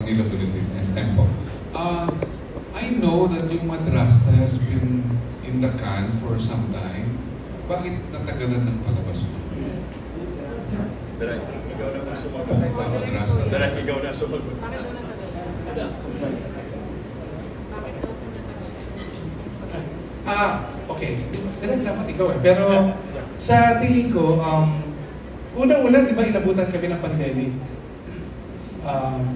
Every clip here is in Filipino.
Manila Bulletin and Tempo. I know that yung Madrasta has been in the can for some time. Bakit natagalan ng palabas mo? Direk, ikaw na sumagot. Madrasta. Direk, ikaw na sumagot. Okay. Direk, dapat ikaw eh. Pero sa tingin ko, unang-una, di ba, inabutan kami ng pandemic.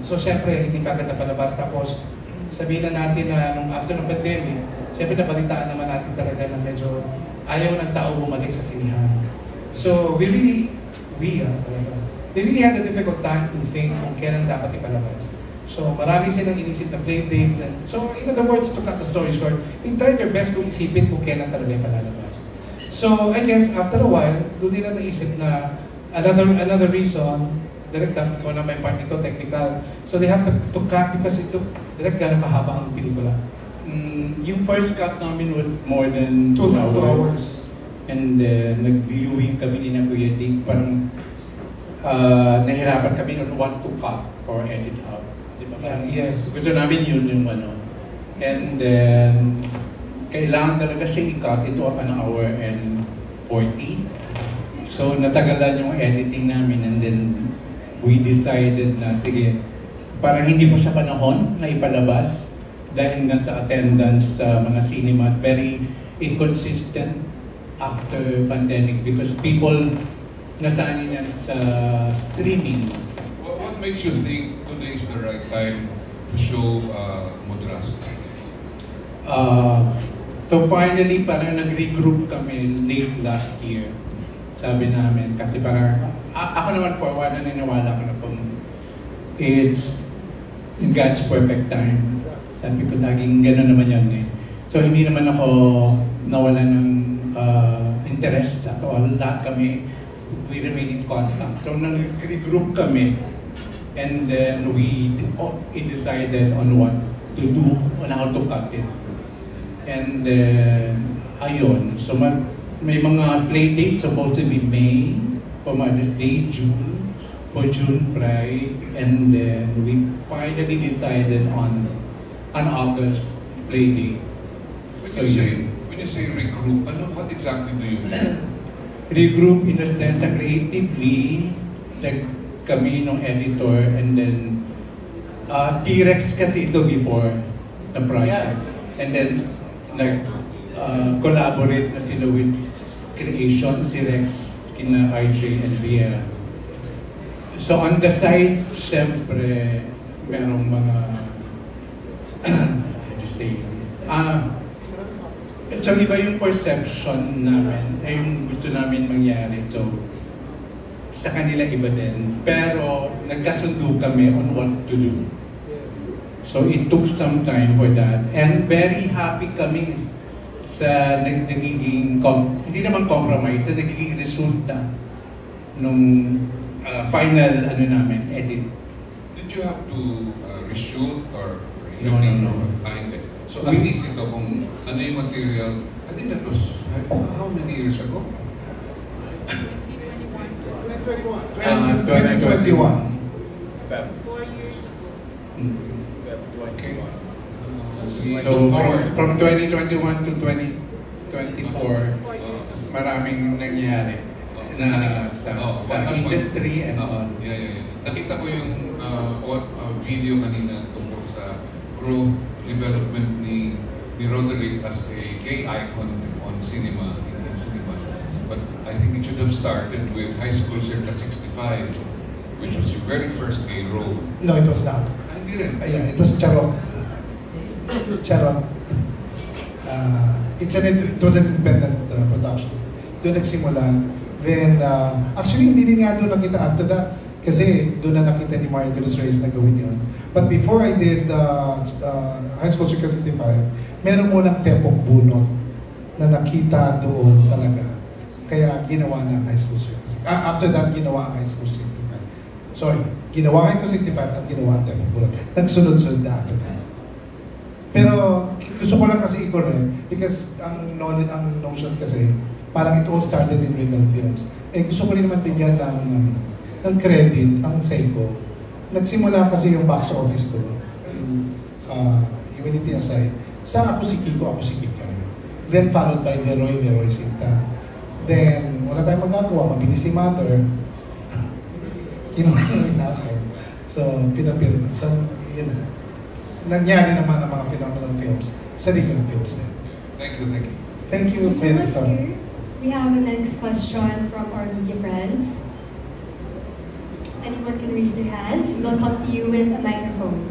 So, syempre, hindi kagad na palabas. Tapos, sabihin na natin na nung after ng pandemic, syempre, nabalitaan naman natin talaga na medyo ayaw ng tao bumalik sa sinihan. So, they really had a difficult time to think kung kailan dapat ipalabas. So, marami silang inisip na play dates. And so, in other words, to cut the story short, they tried their best kung isipin kung kailan talaga ipalalabas. So, I guess, after a while, doon nila naisip na another reason, direct ikaw na may part nito, technical. So, they have to cut because ito, direct gano'ng kahaba ang pelikula. Yung first cut namin was more than 2 hours. And nag-viewing kami ni na Kuya Dick, parang nahirapan kami on what to cut or edit out. Diba? Yes. Gusto namin yun yung ano. And then, kailangan talaga siya i-cut into 1 hour and 40. So, natagalan yung editing namin and then we decided na, sige, parang hindi mo siya panahon na ipalabas dahil nga sa attendance sa mga cinema, very inconsistent after pandemic because people nasanay na sa streaming. What makes you think today is the right time to show Madrasta? So finally, parang nag-regroup kami late last year. Sabi namin, kasi parang, ako naman for a while naniniwala ko na pong it's in God's perfect time. Sabi ko, laging gano'n naman yun eh. So hindi naman ako nawala ng interest at all. Lahat kami, we remain in contact. So nag-regroup kami and then we decided on what to do, on how to cut it. And ayun, so may mga play dates supposed to be May, for Mother's Day, June, for June Pride, and then we finally decided on an August play date. When you say regroup, what exactly do you mean? Regroup in the sense na creatively, like kami nung editor, and then T-Rex kasi ito before the project. Yeah. And then collaborate na sila with creation, si Rex, kina RJ and Bia. So on the side, syempre, merong mga how to say this? So iba yung perception namin, ay yung gusto namin mangyari. So sa kanila iba din. Pero nagkasundo kami on what to do. So it took some time for that. And very happy kami sa nagiging, hindi naman compromise, sa nagiging resulta nung final namin, edit. Did you have to reshoot or No. So as isip ko kung ano yung material, I think that was, how many years ago? 2021. 4 years ago. Okay. So from 2021 to 2024, maraming nangyari na sa industry and all. Yeah. Nakita ko yung video kanina tungkol sa growth development ni Roderick as a gay icon on cinema, in cinema. But I think it should have started with High School Circa 65, which was your very first gay role. No, it was not. Hindi rin. Yeah, it was Charot. Charot. It was an independent production. Doon nagsimula. Then, actually, hindi din nga doon nakita after that. Kasi doon na nakita ni Mario de los Reyes na gawin yun. But before I did High School Circa 65, meron munang Tepok Bunot na nakita doon talaga. Kaya ginawa na High School Circa 65. After that, ginawa ang High School 65. Sorry, ginawa ang High School 65 at ginawa ang Tepok Bunot. Nagsunod-sunod na after that. Pero gusto ko lang kasi i-correct because ang notion kasi parang it all started in Regal Films. Eh gusto ko rin naman bigyan ng credit ang Seiko nagsimula kasi yung box office ko, humility aside, sa Ako si Kiko, Ako si Kikay. Then followed by Leroy Sinta. Then, wala tayong magagawa, mabilis si Mother. Kinuha na ako. So, pinapirma. So, yun na. Nangyari naman ang mga phenomenal films sa legal films din. Thank you, thank you. Thank you, Thank you so much, Sir. sir. We have a next question from our media friends. Anyone can raise their hands. We'll come to you with a microphone.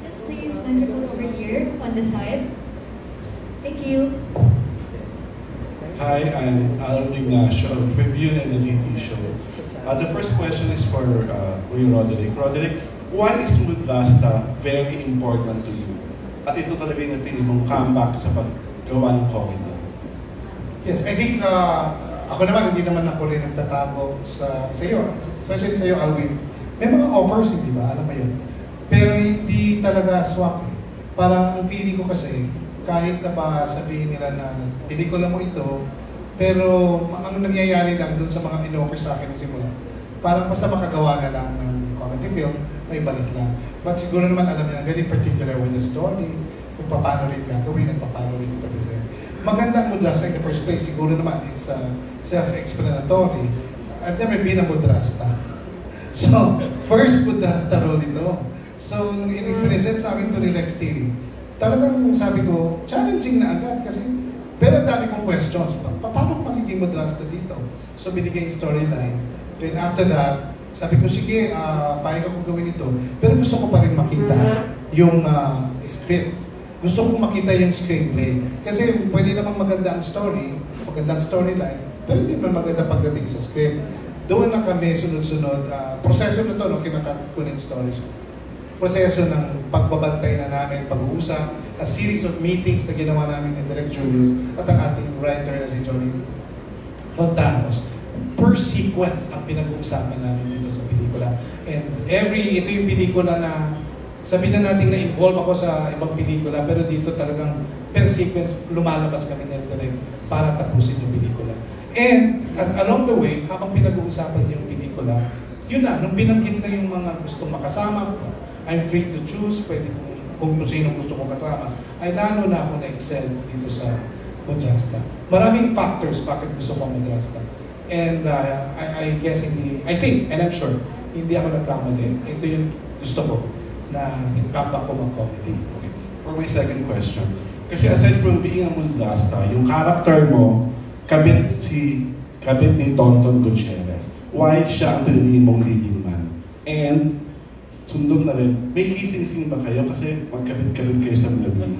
Yes, please, microphone over here on the side. Thank you. Hi, I'm Alan Ignacio of Tribune and the TT Show. The first question is for Kuya Roderick. Roderick, why is Mudvasta very important to you? At ito talaga yung napili mong comeback sa paggawa ng comedy. Yes, I think ako naman, hindi naman ako rin nagtatago sa iyo, especially sa iyo, Alwin. May mga offers, hindi ba? Alam mo yun. Pero hindi talaga swak eh. Parang ang feeling ko kasi, kahit na ba sabihin nila na pelikula mo ito, pero ang nangyayari lang dun sa mga in-offer sa akin ng simula, parang basta makagawa na lang ng comedy film, may balik lang. But siguro naman alam niya na very particular with the story, kung paano rin gagawin at paano rin i-present. Maganda ang Mudrasta in the first place, siguro naman it's self-explanatory. I've never been a Mudrasta. So, first Mudrasta role ito. So, nung in-present sa akin ito ni Lex Tilly, talagang sabi ko, challenging na agad kasi, pero dami kong questions. Paano ko magiging Mudrasta dito? So, binigay yung storyline. Then after that, sabi ko, sige, payag ako gawin ito. Pero gusto ko pa rin makita yung script. Gusto kong makita yung screenplay. Kasi pwede namang maganda ang story, magandang storyline, pero hindi naman maganda pagdating sa script. Doon na kami sunod-sunod. Proseso na to, no, kinakatit ko ng stories. Proseso ng pagbabantay na namin, pag-uusap, a series of meetings na ginawa namin ni Direk Julius at ang ating writer na si Johnny Contanos. Per sequence ang pinag-uusapan namin dito sa pelikula. And ito yung pelikula na sabihin na natin na-involve ako sa ibang pelikula, pero dito talagang per sequence lumalabas kami ng Direk para tapusin yung pelikula. And along the way, habang pinag-uusapan yung pelikula, yun na, nung binanggit na yung mga gusto makasama, I'm free to choose, pwede kung sino gusto kong kasama, ay lalo na ako na-excel dito sa Mudrasta. Maraming factors bakit gusto ko Mudrasta. And I guess I think, and I'm sure, hindi ako nagkamali. Ito yung gusto ko na yung comeback ko mag-comedy. Okay. For my second question, kasi aside from being a Mudrasta, yung character mo, kabit ni Tonton Gutierrez. Why siya ang piniliin mong leading man? And sundot na rin, may kissing-sing ba kayo? Kasi magkabit-kabit kayo sa movie.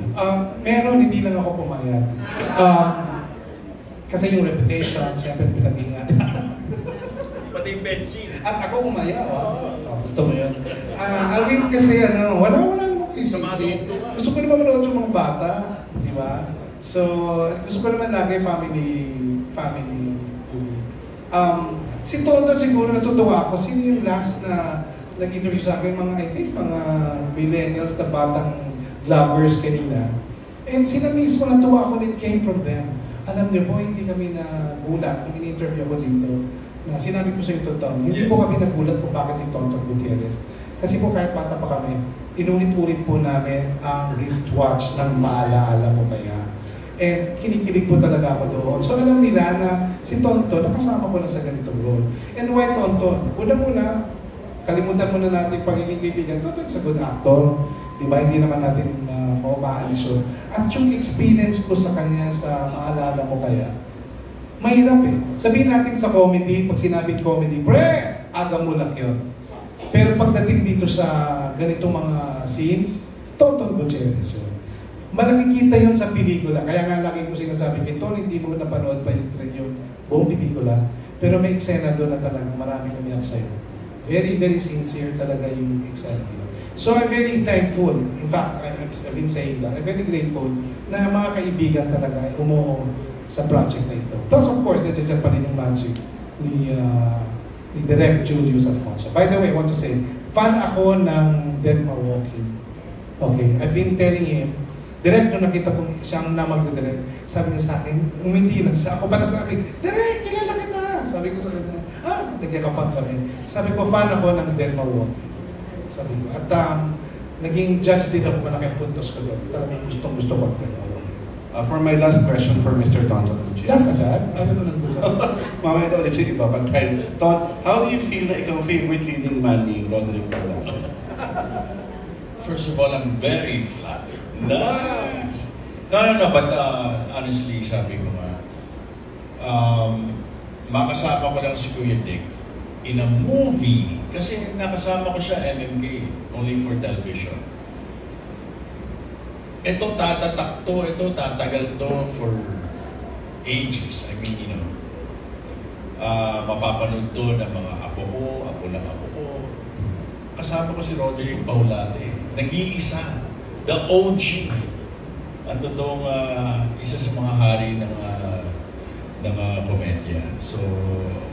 Meron, hindi lang ako pumayag. Kasi yung reputation, siyempre pinag-ingat. Pati yung bed scene. At ako umaya, gusto mo yun. Alvin kasi wala namang kissing-sing. Gusto ko naman manood yung mga bata, di ba? So, gusto ko naman lagi family movie. Si Tonton siguro natutuwa ako. Sino yung last na nag-interview sa akin? I think mga millennials na batang vloggers kanina. And sila mismo natuwa ako, it came from them. Alam niyo po, hindi kami nagulat kung in-interview ako dito. Na sinabi ko sa iyo, Tonton, hindi po kami nagulat kung bakit si Tonton Gutierrez. Kasi po kahit bata pa kami, inulit-ulit po namin ang wristwatch ng Maalaala Mo Kaya. And kinikilig po talaga ako doon. So alam nila na si Tonton, nakasama ko na sa ganitong role. And why Tonton? Unang-una, kalimutan muna natin pagiging kaibigan. Tonton is a good actor. Diba? Hindi naman natin maaalis yun. At yung experience ko sa kanya sa Maalala Mo Kaya, mahirap eh. Sabihin natin sa comedy, pag sinabing comedy, pre, aga mo lang yun. Pero pagdating dito sa ganitong mga scenes, Tonton Gutierrez yun. Malakikita yun sa pelikula. Kaya nga lagi ko sinasabi, Ton, hindi mo napanood pa yung buong pelikula. Pero may eksena doon na talagang maraming umiyak sa'yo. Very, very sincere talaga yung eksena yun. So I'm very thankful. In fact, I've been saying that. I'm very grateful na mga kaibigan talaga ay umuo sa project na ito. Plus, of course, nandiyan pa rin yung magic ni Direk Julius Alfonso. By the way, I want to say, fan ako ng Deadma Walking. Okay, I've been telling him, Direk, nung nakita ko siyang namag-direct, sabi niya sa akin, umindi lang siya. Ako pa nagsabi, Direk, kilala kita! Sabi ko sa kanya, nagkakapan kami. Sabi ko, fan ako ng Dead Milwaukee. Sabi ko. At naging judge din ako, malaking puntos ko doon. Talagang gusto ko ang Dead Milwaukee. For my last question for Mr. Tonton Gutierrez. Last agad? Ano na nang Mamaya ito ulit yung iba. How do you feel na ikaw favorite leading man ni Roderick Baldacci? First of all, I'm very flattered. Nice. No, but honestly, sabi ko nga, makasama ko lang si Kuya Dick in a movie. Kasi nakasama ko siya MMK, only for television. Ito tatatak to, ito tatagal to for ages. I mean, you know, mapapanood to ng mga apo ng apo ko. Kasama ko si Roderick Paulate. Nag-iisa. The OG. Ang totoong isa sa mga hari ng komedya. So,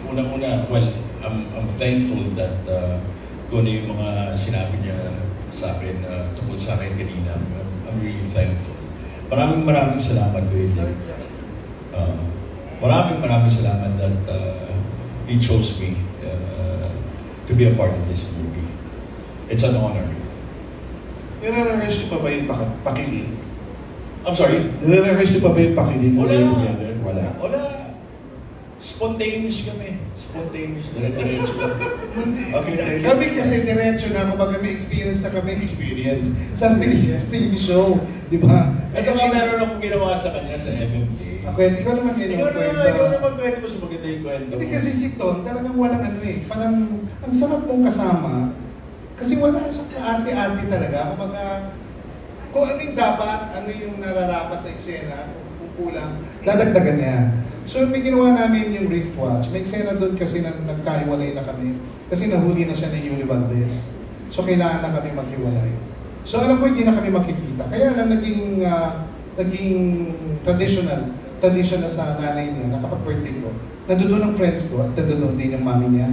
unang-una, well, I'm thankful that kung ano yung mga sinabi niya sa akin tungkol sa akin kanina. I'm really thankful. Maraming salamat, Kuya Dick. Maraming salamat that he chose me to be a part of this movie. It's an honor. Nire-rehearse niyo pa ba yung pakilig? I'm sorry? Nire-rehearse niyo pa ba yung pakilig? Wala. Spontaneous kami. Spontaneous. Dire-diretso lang. Okay, thank you. Kami kasi diretso na, kumbaga may experience na kami. Sa Philippines TV show. Di ba? Ito nga meron akong ginawa sa kanya sa MMK. Ikaw naman yun yung kwento. Ikaw naman kwento mo sa maganda yung kwento. Hindi kasi si Ton, talagang walang parang ang sarap mong kasama. Kasi wala siya ka-arte-arte talaga. Kumbaga, kung ano yung dapat, ano yung nararapat sa eksena, kung kulang, dadagdagan niya. So may ginawa namin yung wristwatch. May eksena doon kasi na nagkahiwalay na kami. Kasi nahuli na siya ni Yuli Valdez. So kailangan na kami maghiwalay. So alam ko hindi na kami makikita. Kaya lang naging traditional na sa nanay niya na kapag birthday ko, nandoon ang friends ko at nandoon din yung mami niya.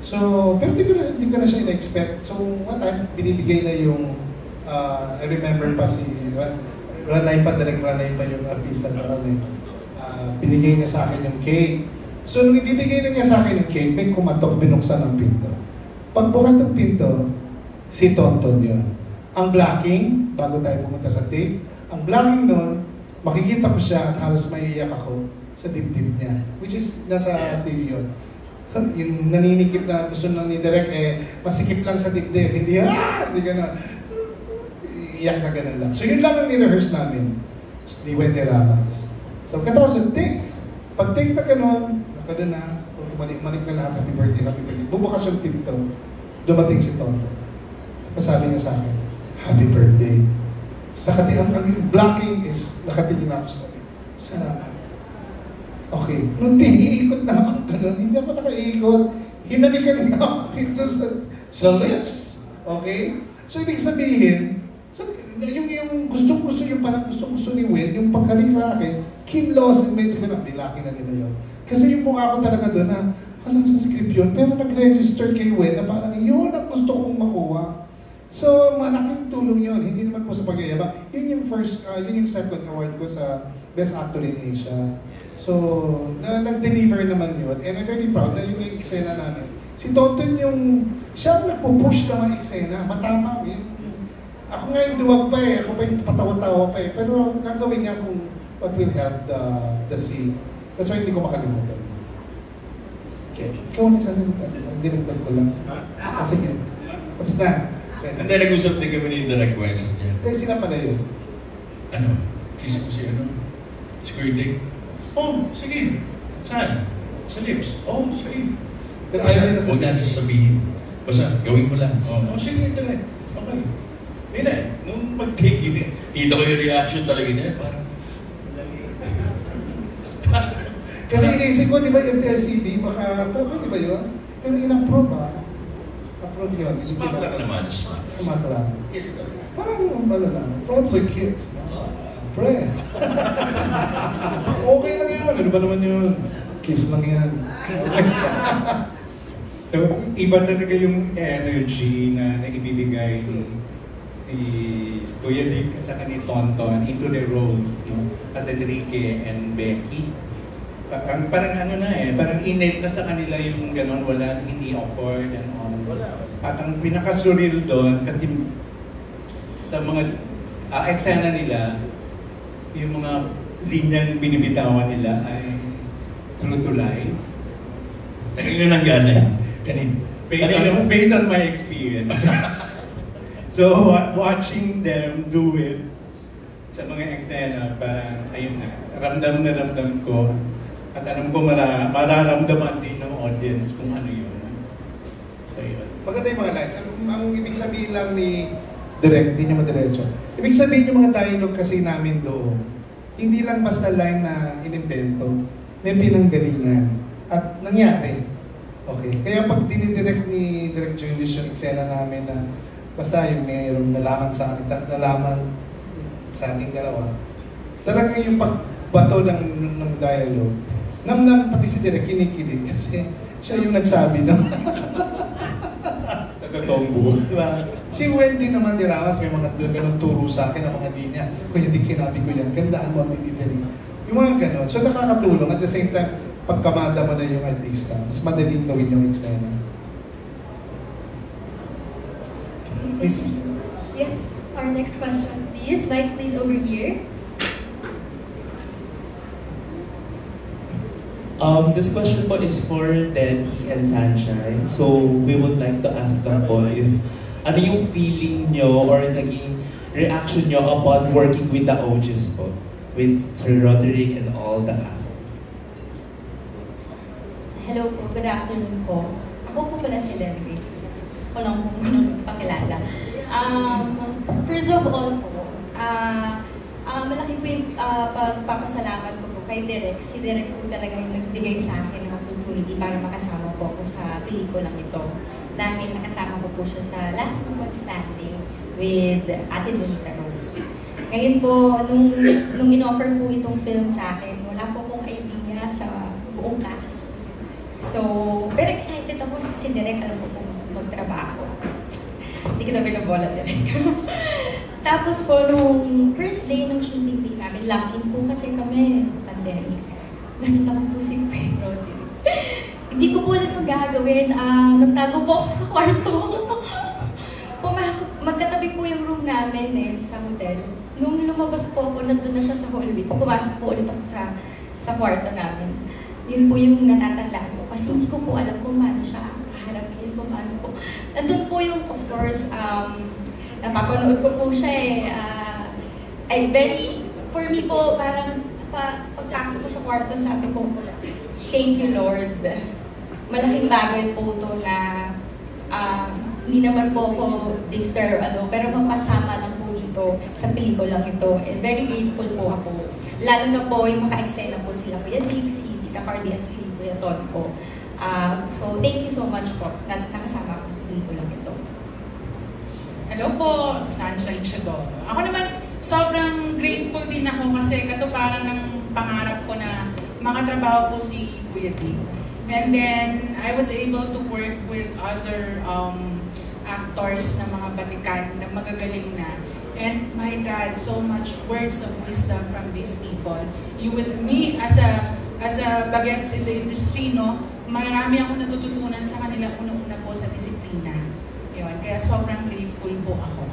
So, pero di ko na siya in-expect. So, one time, binibigay na yung, I remember pa si Ranay pa yung artista na binigay niya sa akin yung cake. So, nung ibibigay na niya sa akin yung cake, may kumatok, binuksan ang pinto. Pagbukas ng pinto, si Tonton yun. Ang blocking, bago tayo pumunta sa take, ang blocking nun, makikita ko siya at halos maiiyak ako sa dibdib niya. Which is, nasa TV yun. Yung naninikip na gusto lang ni Direk, masikip lang sa dibdib. Hindi gano'n. Iyak na gano'n lang. So yun lang ang ni-rehearse namin. Ni Wendy Ramos. So katapos yung take. Pag take na gano'n, nakado na, malik na lahat, happy birthday. Bubukas yung pinto. Dumating si Tonto. Tapos sabi niya sa akin, happy birthday. So ang blocking is, nakatingin ako sa akin. Salamat. Okay. Nung iikot na ako gano'n, hindi ako nakaiikot. Hinalikan niya ako dito sa lips. Okay? So, ibig sabihin, yung gustong-gusto yung parang gustong-gusto ni Wen, yung pagkalik sa akin, kinlos, and medyo ko na, nilaki na nila yun. Kasi yung mukha ko talaga doon na, wala sa script yun, pero nag-register kay Wen na parang yun ang gusto kong makuha. So, malaking tulong yun. Hindi naman po sa pagyayabang. Yun yung second award ko sa Best Actor in Asia. So, nag-deliver naman yun. And I'm very proud na yung eksena namin. Si Tonton yung, siya ang nagpo-push ng mga eksena. Matama yun. Ako nga yung duwag pa Ako pa yung patawa-tawa pa Pero gagawin niya kung what will help the scene. That's why hindi ko makalimutan. Okay. Ikaw nagsasalita. Dinagdag ko lang. Sige. Tapos na. And then nag-usap din kami ni Direk Wen. Kaya sila pala yun. Ano? Kiss ko si Security. Oh, sige. Saan? Sa lips. Oh, sige. Pero ayaw nila huwag natin sabihin. Basta, gawin mo lang. Oh, sige, Direk. Okay. Hindi na. Nung mag-take yun, hito ko yung reaction talaga niya. Parang, kasi inisip ko, di ba, MTRCB, baka, pwede ba yun? Pero in-approve Approve yun. smart lang naman. Smart lang. Kiss ka. Parang, lang, friendly kiss. Pre. Okay lang yun. Ano ba naman yun? Kiss lang yan. So, iba talaga yung energy na ibibigay ni Kuya Dick sa ni Tonton into the roles as Enrique and Becky. parang ano na parang innate na sa kanila yung gano'n, wala, hindi awkward and all. Parang pinaka-surreal doon kasi sa mga eksena nila, yung mga linyang binibitawan nila ay true to life. Kanino nang galing? Kanino? Based on my experience. So, watching them do it sa mga eksena, parang, ayun na ramdam ko. At alam ko mararamdaman din ng audience kung ano yun. So, yun. Maganda yung mga lines. Ang ibig sabihin lang ni Direk, hindi niya madiretso. Ibig sabihin yung mga dialogue kasi namin doon, hindi lang basta line na inimbento, may pinanggalingan. At nangyari. Okay. Kaya pag dinidirect ni Direk Julius yung eksena namin na basta yung mayroong nalaman sa ating dalawa, talaga yung pagbato ng dialogue, namnam pati si Direk kinikilig kasi siya yung nagsabi, no? Totoong buo. Diba? Si Wendy naman ni Ramas, may mga ganun turo sa akin ng mga linya. Kuya Dick, sinabi ko yan, gandaan mo ang delivery. Yung mga ganun. So nakakatulong. At the same time, pagkamada mo na yung artista, mas madaling gawin yung eksena. Yes, our next question please. Mike, please, over here. This question po is for Debbie and Sunshine. So, we would like to ask them po if ano yung feeling nyo or naging reaction nyo upon working with the OGs po, with Sir Roderick and all the cast. Hello po, good afternoon po. Ako po pala si Debbie Grace. Gusto ko lang po munang pakilala. First of all po, malaki po yung pagpapasalamat ko po kay Direk. Si Direk po talaga yung nagbigay sa akin ng opportunity para makasama po ako sa pelikulang ito. Dahil nakasama ko po siya sa Last Woman Standing with Ate Donita Rose. Ngayon po, nung in-offer po itong film sa akin, wala po akong idea sa buong cast. So, very excited ako si Direk, alam ko po magtrabaho. Hindi kita binabola, Direk. Tapos po, nung first day ng shooting day namin, lock-in po kasi kami, pandemic. Nakita ko po si Kuya Roderick. Hindi ko po ulit magagawin. Nagtago po ako sa kwarto. Pumasok, magkatabi po yung room namin sa hotel. Nung lumabas po ako, nandun na siya sa hallway. Pumasok po ulit ako sa kwarto namin. Yun po yung natatandaan ko. Kasi hindi ko po alam kung paano siya haharapin, kung paano po. Nandun po yung, of course, napapanood ko po siya for me po, parang pagpasok ko sa kwarto, sabi ko, thank you Lord. Malaking bagay po ito na hindi naman po ako big star pero mapasama lang po dito sa pelikulang ito. And very grateful po ako. Lalo na po yung maka-eksena po sila Kuya Dick, si Tita Carby at si Kuya Ton po. So thank you so much po na nakasama ko sa pelikulang ito. Hello po, Sunshine Shadoro. Ako naman, sobrang grateful din ako kasi katuparan ng pangarap ko na makatrabaho po si Kuya Dick. And then, I was able to work with other actors na mga batikan na magagaling na. And my God, so much words of wisdom from these people. Me as a bagets in the industry, no, marami akong natututunan sa kanila, unang-una po sa disiplina. Yun, kaya sobrang grateful po ako.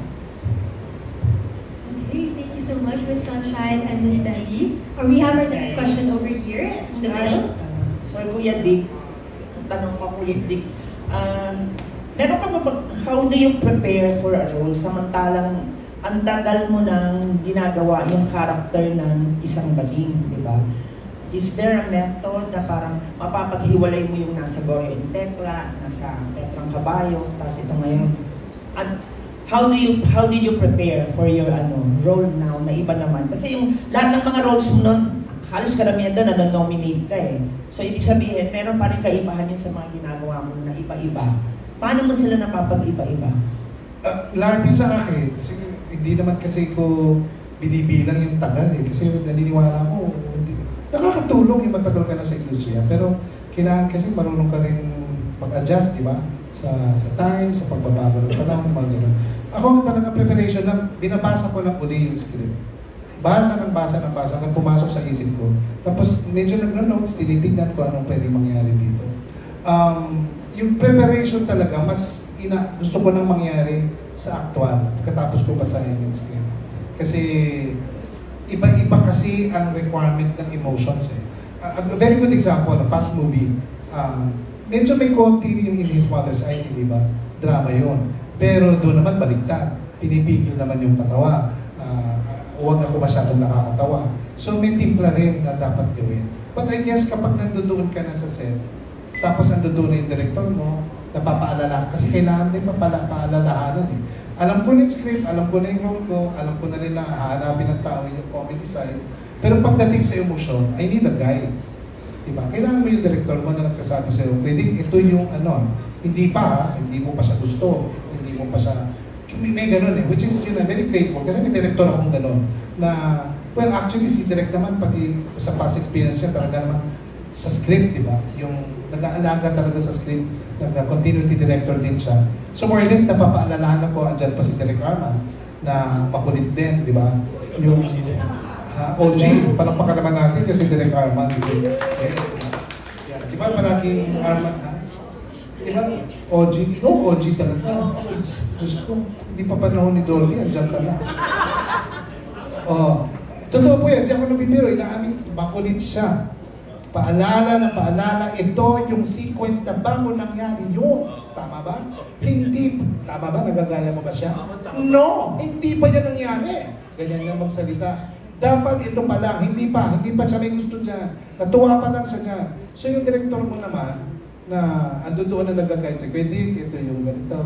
Okay, thank you so much, Ms. Sunshine and Ms. Debbie. We have our next question over here in the middle. For Kuya Dick, tanong ko Kuya Dick, meron ka ba, how do you prepare for a role samantalang ang tagal mo nang ginagawa yung character ng isang bading, di ba? Is there a method na parang mapapaghiwalay mo yung nasa Goyo and Tekla, nasa Petrang Caballo, tapos ito ngayon? How did you prepare for your role now na iba naman? Kasi yung lahat ng mga roles mo nun, halos karamihan doon na-nominate ka eh. So ibig sabihin, meron pa rin kaibahan yun sa mga ginagawa mo na iba-iba. Paano mo sila napapag-iba-iba? Larpi sa akin, hindi naman kasi ko binibilang yung tagal eh. Kasi naniniwala ko, nakakatulong yung matagal ka na sa industriya. Pero kailangan kasi marunong ka rin mag-adjust, di ba? Sa time, sa pagbabago ng panahon, mga ganun. Ako talaga preparation lang, binabasa ko lang uli yung script. basa ng basa hanggang pumasok sa isip ko. Tapos medyo nagno-notes, tinitignan ko anong pwedeng mangyari dito. Yung preparation talaga, gusto ko nang mangyari sa actual, pagkatapos ko basahin yung script. Kasi iba-iba kasi ang requirement ng emotions eh. A very good example, a past movie, medyo may konti yung In His Mother's Eyes, hindi ba? Drama yun. Pero doon naman baliktad. Pinipigil naman yung katawa. Huwag ako masyadong nakakatawa. So may timpla rin na dapat gawin. But I guess kapag nandoon ka na sa set, tapos nandoon na yung director mo, napapaalala, kasi kailangan din paalalahanan eh. Alam ko na yung script, alam ko na yung role ko, alam ko na rin na hahanapin ng tao yung comedy side. Pero pagdating sa emosyon, I need a guide. Diba? Kailangan mo yung director mo na nagsasabi sa'yo, pwedeng ito yung hindi pa hindi mo pa siya gusto, hindi mo pa siya, may ganun eh, which is, I'm very grateful, kasi may director akong ganun, na, well, actually, si Direk naman, pati sa past experience niya, talaga naman, sa script, diba? Yung nag-aalaga talaga sa script, nag-continuity director din siya. So more or less, napapaalalahan ako, andyan pa si Direk Arman, na makulit din, diba? Yung, OG, palakpakan naman natin kasi Direk Arman. Yes, yeah. Diba paraking Arman, ha? Diba? OG, OG talaga. Diyos ko, hindi pa panahon ni Dolphy, andyan ka na. Totoo po yan, hindi ako nabibiro, inaamin, makulit siya. Paalala na paalala, ito yung sequence na bago nangyari yun. Tama ba? Hindi, tama ba? Nagagaya mo ba siya? No! Hindi pa yan nangyari. Ganyan yan magsalita. Dapat ito pa lang, hindi pa siya may gusto dyan. Natuwa pa lang siya dyan. So yung director mo naman, na ando doon na nagagaya siya, pwede, ito yung ganito.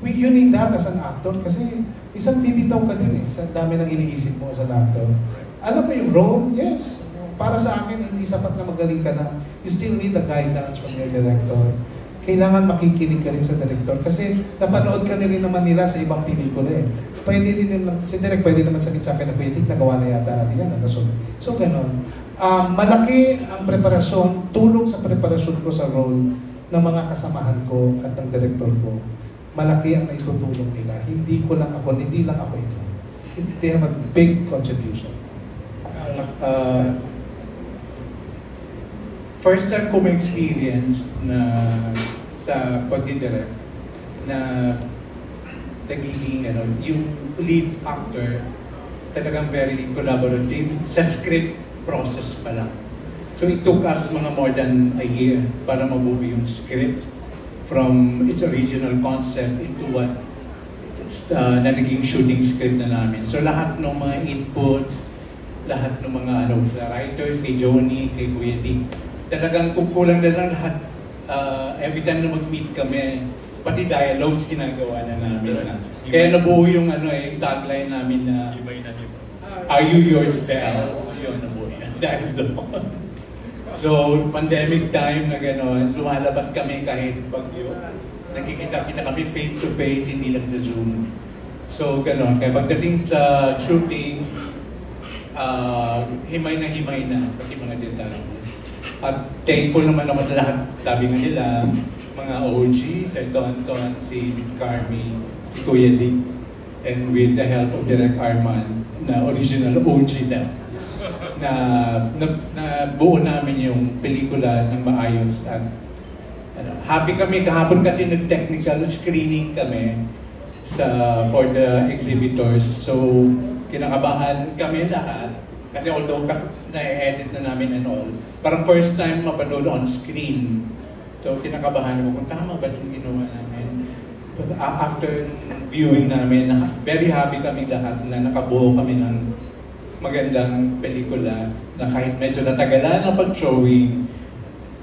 You need that as an actor kasi isang bibitaw ka din eh, sa dami ng iniisip mo as an actor. Alam mo yung role? Yes. Para sa akin, hindi sapat na magaling ka na. You still need a guidance from your director. Kailangan makikinig ka rin sa director kasi napanood ka rin naman nila sa ibang pelikula eh. Pwede rin naman, si Direk pwede naman sabihin sa akin na pwede, nagawa na yata natin yan. So ganun. Malaki ang preparasyon, tulong sa preparasyon ko sa role ng mga kasamahan ko at ng director ko. Malaki ang naitutulong nila. Hindi lang ako ito. They have a big contribution. First time ko may experience na sa pagdidirect na nagiging yung lead actor talagang very collaborative sa script process pa lang. So it took us mga more than a year para mabuo yung script from its original concept into what na naging shooting script na namin. So lahat ng mga inputs, lahat ng mga sa writers, kay Johnny, kay Kuya Dick, talagang kukulang na lang lahat. Every time na mag-meet kami, pati dialogues ginagawa na namin. Kaya nabuo yung tagline namin na Are you yourself? Yun, nabuo yan. Dahil doon. So, pandemic time na gano'n, lumalabas kami kahit bagyo. Nagkikita-kita kami face-to-face, hindi lang sa Zoom. So, gano'n. Kaya pagdating sa shooting, himay na, pati mga detalye. At thankful naman ako sa lahat, sabi nga nila, mga OG, si Tonton, si Miss Carmi, si Kuya Dick, and with the help of Direk Arman, na original OG na buo namin yung pelikula ng maayos. At happy kami kahapon kasi nag-technical screening kami for the exhibitors. So, kinakabahan kami lahat. Kasi although na-edit na namin and all, parang first time mapanood on screen. So kinakabahan ko kung tama ba itong ginawa namin. But after viewing namin, very happy kami lahat na nakabuo kami ng magandang pelikula na kahit medyo natagalan ng pag-showing,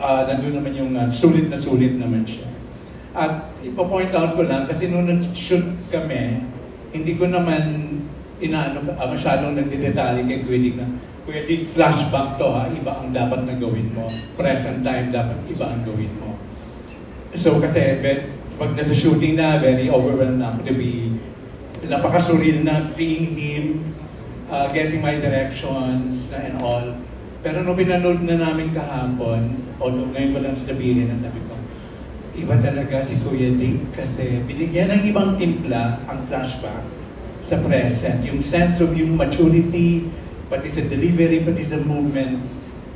nandun naman yung sulit naman siya. At ipo-point out ko lang, kasi nung nag-shoot kami, hindi ko naman masyadong nagdedetalye kay Kuya Dick na Kuya Dick, flashback to iba ang dapat na gawin mo. Present time, dapat iba ang gawin mo. So kasi pag nasa shooting na, very overwhelmed na ako to be, napaka-surreal na seeing him, getting my directions and all. Pero nung pinanood na namin kahapon, ngayon ko lang sabihin na sabi ko, iba talaga si Kuya Dick kasi binigyan ng ibang timpla ang flashback sa present. Yung sense of yung maturity, pati sa delivery, pati sa movement.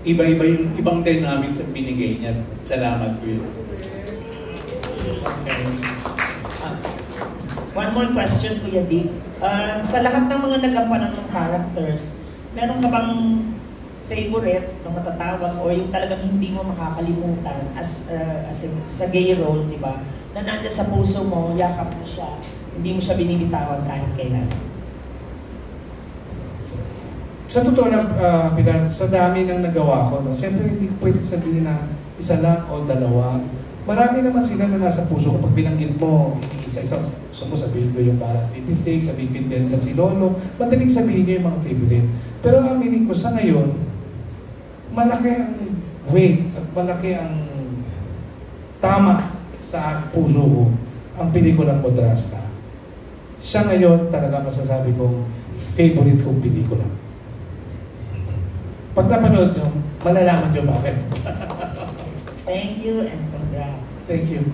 Iba-iba yung ibang dynamics ang binigay niya. Salamat po yun. Okay. One more question, Kuya Dick. Sa lahat ng mga nagampanan ng characters, meron ka bang favorite na matatawag o yung talagang hindi mo makakalimutan sa gay role, di ba? Na nandiyan sa puso mo, yakap mo siya, hindi mo siya binibitawan kahit kailan. Sa totoo lang, Pilar, sa dami ng nagawa ko, no? Siyempre hindi ko pwede sabihin na isa lang o dalawa. Marami naman sila na nasa puso ko. Pag binanggit mo, isa-isa, so sabihin ko yung parang Pipistik, sabihin ko yung Delta si Lolo, madaling sabihin niyo yung mga favorite. Pero aminin ko, sa ngayon, malaki ang weight at malaki ang tama sa puso ko ang pelikulang Modrasta. Siya ngayon talaga masasabi kong favorite kong pelikula. Pag napanood nyo, malalaman nyo bakit. Thank you and congrats. Thank you.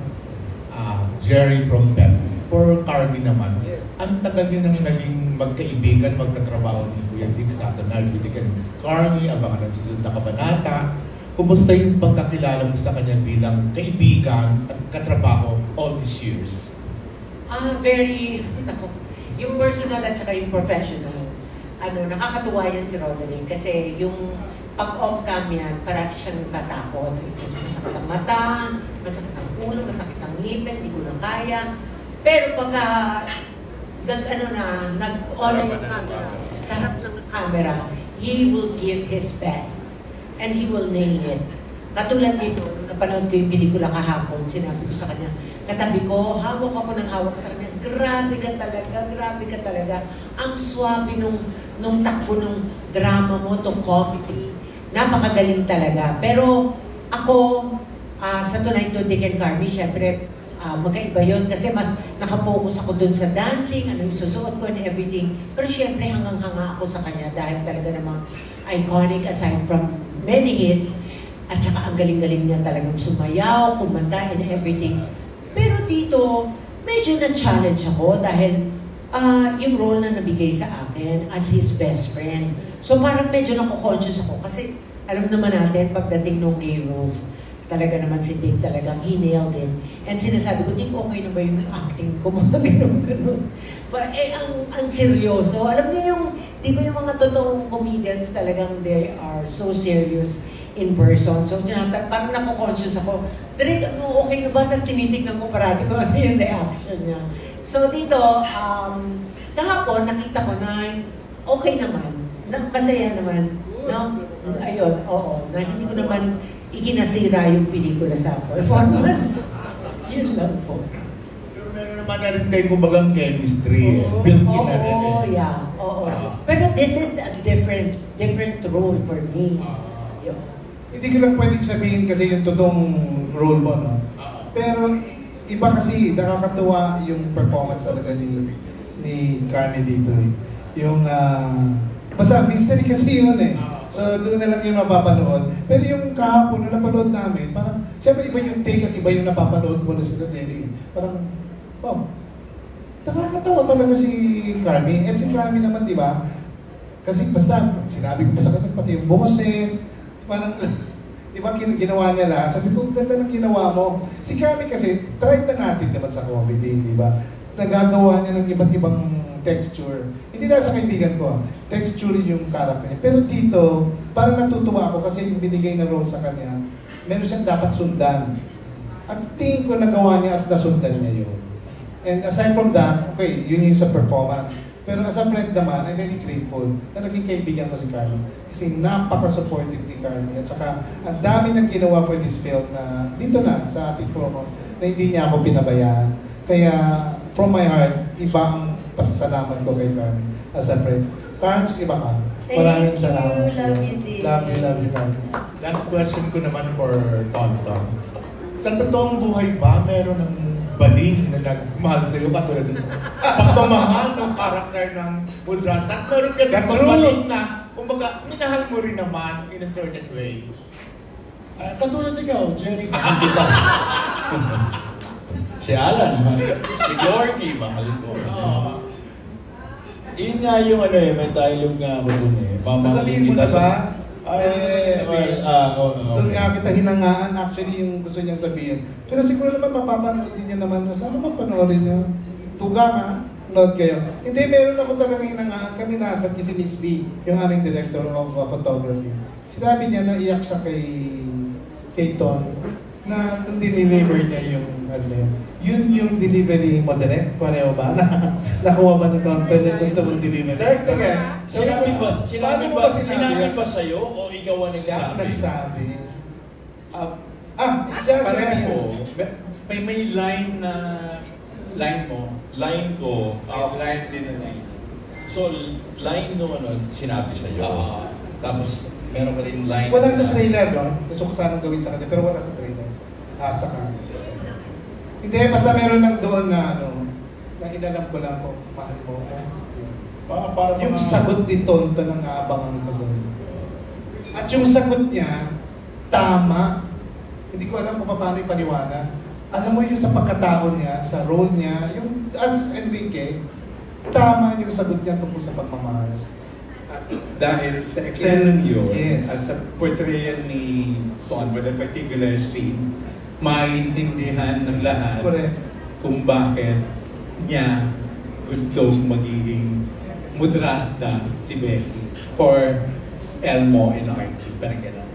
Jerry from PEP. For Carmi naman, ang tagal nyo nang naging magkaibigan, magtatrabaho ni Kuya Dick sa Donald Wittigan. Carmi, abangan ang susunod na kabanata. Kumusta yung pagkakilala mo sa kanya bilang kaibigan at katrabaho all these years? Very, yung personal at saka yung professional. Nakakatuwa yan si Roderick kasi yung pag-off cam yan, parati siyang natatakot. Masakit ang mata, masakit ang ulo, masakit ang ngipin, hindi ko na kaya. Pero pagka nag-on yung camera, sa harap ng camera, he will give his best and he will nail it. Katulad dito, napanood ko yung pelikula kahapon, sinabi ko sa kanya, katabi ko, hawak ako ng hawak sa kanya, grabe ka talaga. Ang swabe nung takbo nung drama mo, tong comedy, napakagaling talaga. Pero ako, sa Tonight to Dick and Carmi, syempre, magkaiba yun kasi mas nakafocus ako dun sa dancing, ano yung susuot ko and everything. Pero syempre, hanga ako sa kanya dahil talaga namang iconic aside from many hits. At saka ang galing-galing niya talagang sumayaw, kumanta and everything. Pero dito, medyo na-challenge ako dahil yung role na nabigay sa akin as his best friend. So parang medyo nako-conscious ako kasi alam naman natin pagdating ng gay roles, talaga naman si Dick talagang he nailed it. And sinasabi ko, Dick, okay na ba yung acting ko? Mga ganun. Ang seryoso. Alam niyo yung, di ba yung mga totoong comedians talagang they are so serious in person. So, parang nako-conscious ako. Direk, okay na ba? Tapos tinitignan ko parati ko ano yung reaction niya. So, dito, kahapon, nakita ko na okay naman. Masaya naman. No? Ayun, oo. Na hindi ko naman ikinasira yung pelikula sa performance. Yun lang po. Pero meron naman na rin kayo kumbagang chemistry. Built-in na rin. Yeah. Oo. Pero this is a different role for me. Hindi ko lang pwedeng sabihin kasi yung totoong role mo, no? Pero iba kasi, nakakatuwa yung performance talaga ni Carmi dito. Yung, basta mystery kasi yun eh. So doon na lang yung mapapanood. Pero yung kahapon na napanood namin, parang, siyempre iba yung take at iba yung napapanood mo na sila Jenny. Parang, wow, nakakatawa talaga si Carmi. And si Carmi naman, di ba? Kasi basta, sinabi ko pa sa kanya, pati yung boses, parang, di ba, ginawa niya lahat. Sabi ko, ganda ng ginawa mo. Si Carmi kasi, try na natin naman sa comedy, di ba? Nagagawa niya ng iba't ibang texture. Hindi dahil sa kaibigan ko, texture yung character niya. Pero dito, parang natutuwa ako kasi yung binigay na role sa kanya, meron siyang dapat sundan. At tingin ko nagawa niya at nasundan niya yun. And aside from that, okay, yun yung sa performance. Pero as a friend naman, I'm very grateful na naging kaibigan ko si Carmi. Kasi napaka-supportive ni Carmi. At saka, ang dami nang ginawa for this film na dito na sa ating promo na hindi niya ako pinabayaan. Kaya, from my heart, iba ang pasasalamat ko kay Carmi as a friend. Carms, iba ka. Maraming salamat sa iyo. Love you, Carmi. Last question ko naman for Tonton. Sa totoong buhay ba, meron ng baling na nagmahal sa'yo katulad ng pagmamahal ng karakter ng Modrasta? At meron ka din baling na, kumbaga, minahal mo rin naman in a certain way. Katulad ikaw, Jerry, mahal kita. Si Alan, mahal ko. Si Yorkie, mahal ko. Yun nga yung ano eh, may dialogue nga ako dun eh. Sasabihin mo na ba? Doon okay. nga kita hinangaan actually yung gusto niyang sabihin. Pero siguro naman mapapanood din niya naman. Sana mapanoorin niyo. Tuga nga, nood kayo. Hindi, meron ako talagang hinangaan. Kami lahat, maski si Miss Lee, yung aming director of photography. Sinabi niya na iyak siya kay Ton na nung dineliver niya yung yun yung delivery mo direct, pareho ba? Nakuha ba ni Tonton yung gusto mong delivery? Direct ka. Sinabi ba sa'yo o ikaw ang Siya nagsabi? Siya pareho. May line na line mo. Line ko. Line din na line. So, line no sinabi sa'yo. Tapos, meron ka rin line. Wala sa trailer, no? Gusto ko sanang gawin sa kanya, pero wala sa trailer. Sa kanya. Hindi, basta meron lang doon na na inalam ko lang kung mahal mo ko. Para yung sagot ni Tonton ang aabangan ko doon. At yung sagot niya, tama. Hindi ko alam kung paano ipaniwana. Alam mo yung sa pagkatao niya, sa role niya, yung as Enrique, tama yung sagot niya tungkol sa pagmamahal. Dahil sa eksena yun, yes, at sa portrayal ni Ton with a particular scene, maintindihan ng lahat kung bakit niya gusto magiging mudrasta si Becky for Elmo and Archie. Parang gano'n.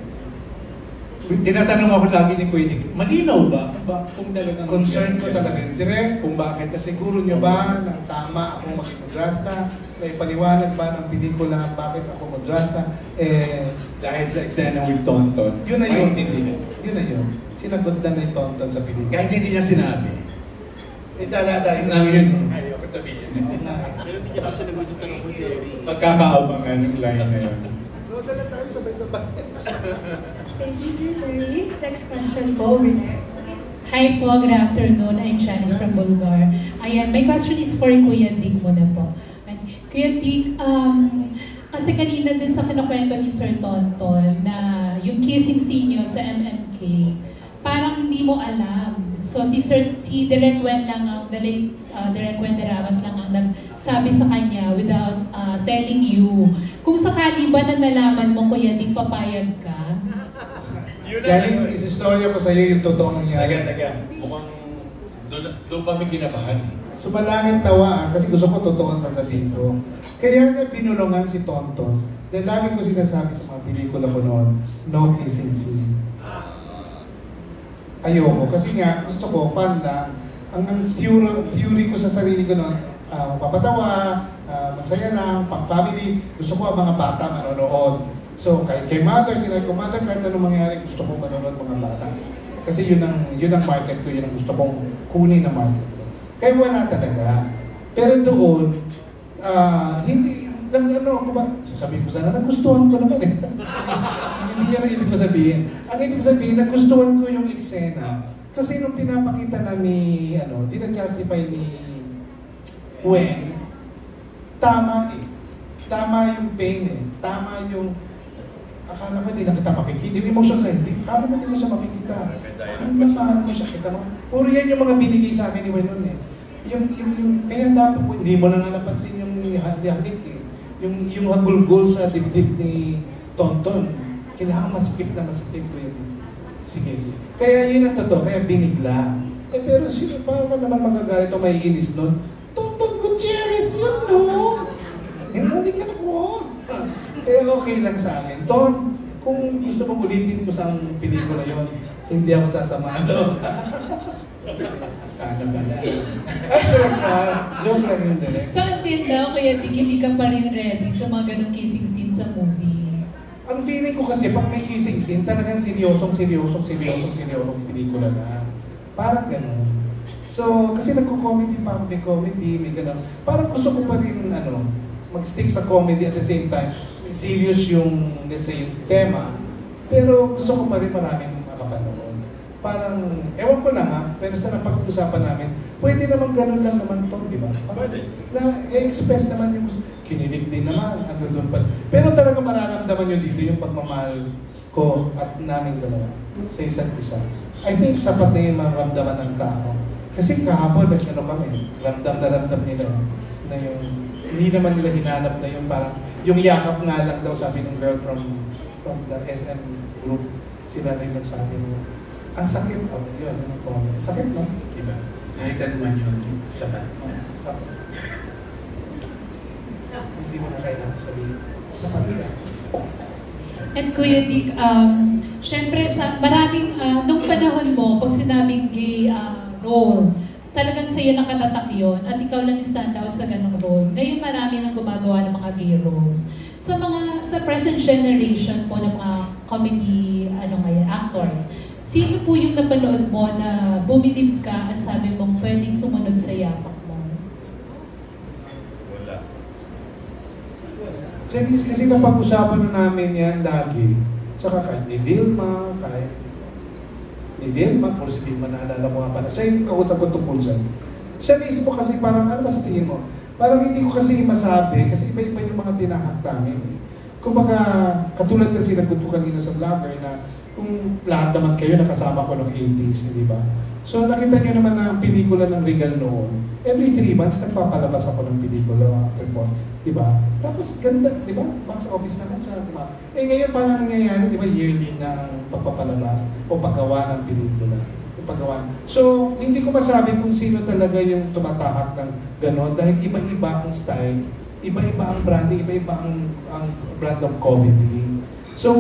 Tinatanong ako lagi ni Kuya Dick, malinaw ba? Kung talagang concern ko talaga yun. Direct, kung bakit nasiguro nyo ba na tama akong maging mudrasta, may paliwanag ba ng pelikula bakit ako mudrasta? Dahil sa eksena with Tonton, yun na yun. maintindihan. Yun na yun. Sinagot na ni Tonton sa pelikula. Kahit hindi niya sinabi. Italada yun. Ayaw ko tabihin. Pero hindi niya kasi naman yung tanong ko, Jerry. Magkakaabangan yung line na yun. Load na tayo sabay-sabay. Thank you, Sir Jerry. Next question po over there. Hi po, good afternoon. I'm Janice from Bulgar. Ayan, my question is for Kuya Dick muna po. Kuya Dick, kasi kanina dun sa kinukwento ni Sir Tonton na yung kissing scene nyo sa MMK, parang hindi mo alam. So si Direk Wen lang ang, Direk Wen de Ramos lang ang nagsabi sa kanya without telling you. Kung sakali ba na nalaman mo, Kuya Dick, papayag ka? Janice, isistorya ko sa iyo yung totoong nangyari. Mukhang doon kami kinabahan. Sumalangit tawa kasi gusto ko totoong sasabihin ko. Kaya nga binulungan si Tonton dahil lagi ko sinasabi sa mga pelikula ko noon, no kissing scene. Ayoko. Kasi nga, gusto ko, fan lang. Ang theory ko sa sarili ko noon, mapapatawa, masaya lang, pang-family. Gusto ko ang mga bata manonood. So, kay mother, sinabi ko, mother, kahit anong mangyari, gusto kong manonood mga bata. Kasi yun ang market ko, yun ang gusto kong kunin na market ko. Kaya wala talaga. Pero doon, hindi, sasabihin ko sana, nagustuhan ko naman eh. Hindi yan ang ibig ko sabihin. Ang ibig sabihin, nagustuhan ko yung eksena. Kasi nung pinapakita na ni, dina-justify ni Wen, tama eh. Tama yung pain eh. Tama yung, akala mo hindi na kita makikita. Yung emotion sa hindi, akala mo hindi mo siya makikita. Mahal mo siya, kita mo. Puro yan yung mga binigay sa akin ni Wen nun eh. Kaya dapat po, hindi mo na nga napansin yung hadik eh. Yung hagulgol sa dibdib ni Tonton. Kailangan masikip ko yun. Sige. Kaya yun ang totoo, kaya binigla. Pero sino pa naman magagalit o may inis nun? Tonton Gutierrez yun, no? Hindi ka na po. Kaya okay lang sa akin. Ton, kung gusto mong ulitin ko sa pelikula yun, hindi ako sasama. Sana ba na? Ay, talaga. Joke lang yun direct. So until now, Kuya Dick, hindi ka pa rin ready sa mga ganong kissing scene sa movie? Ang feeling ko kasi, pag may kissing scene, talagang seryosong pelikula na. Parang gano'n. So, kasi nagko-comedy pa, may comedy, may gano'n. Parang gusto ko pa rin, mag-stick sa comedy at the same time. Serious yung, let's say, yung tema. Pero gusto ko pa rin maraming makapanood. Parang, ewan ko lang ha, pero sa napag-uusapan namin, pwede naman ganun lang naman to, di ba? Pwede. Na-express naman yung kinilig din naman, ano doon pa. Pero talaga mararamdaman nyo dito yung pagmamahal ko at namin dalawa sa isa't isa. I think sapat na yung mararamdaman ng tao. Kasi kahapon, kami, ramdam na ramdam nila. na yung, hindi naman nila hinanap na yung parang, yung yakap nga lang daw sabi ng girl from the SM group, sila rin nagsabi na, ang sakit, yun, yung comment. Sakit, no? Diba? Kahit naman yun, sabat. Sakit. Hindi mo na kailangan sabihin. Sabat nila. And Kuya Dick, syempre maraming, nung panahon mo, pag sinabing gay role, talagang sa'yo nakatatak yun at ikaw lang stand out sa ganong role. Ngayon marami nang gumagawa ng mga gay roles. Sa present generation po ng mga comedy actors, sino po yung napanood mo na bumilib ka at sabi mong pwedeng sumunod sa yapak mo? Wala. Janice, kasi napag-usapan na namin yan lagi. Tsaka kahit ni Vilma, kung si Vilma naalala mo nga pala, siya yung kausap ko tungkol dyan. Siya mismo kasi parang, ano ba sa tingin mo? Parang hindi ko kasi masabi, kasi iba-iba yung mga tinahak namin eh. Kumbaga, katulad na sinagot ko kanina sa vlogger na kung lahat naman kayo nakasama ko ng 80s, di ba? So nakita niyo naman na ang pelikula ng Regal noon, every 3 months nagpapalabas ako ng pelikula after 4, di ba? Tapos ganda, di ba? Box office naman siya, di ba? Eh ngayon parang nangyayari, di ba, yearly na ang pagpapalabas o paggawa ng pelikula. Paggawa. So, hindi ko masabi kung sino talaga yung tumatahak ng ganon dahil iba-iba ang style, iba-iba ang branding, iba-iba ang brand of comedy. So,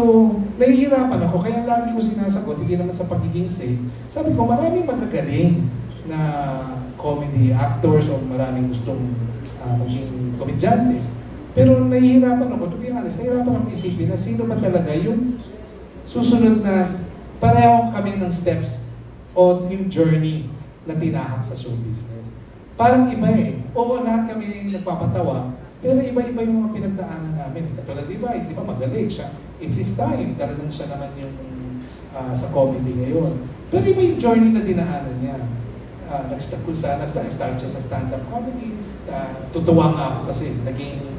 nahihirapan ako, kaya lagi ko sinasagot, hindi naman sa pagiging safe. Sabi ko, maraming magagaling na comedy actors o maraming gustong maging komedyante. Pero nahihirapan ako, to be honest, nahihirapan ako isipin na sino ba talaga yung susunod na pareho kami ng steps o yung journey na tinahak sa show business. Parang iba eh. Oo, lahat kami nagpapatawa, pero iba-iba yung mga pinagdaanan namin. Katulad ni Vice, di ba, magaling siya. It's his time. Talagang siya naman yung sa comedy ngayon. Pero iba yung journey na dinaanan niya. Nag-start siya sa stand-up comedy. Tutuwa nga ako kasi naging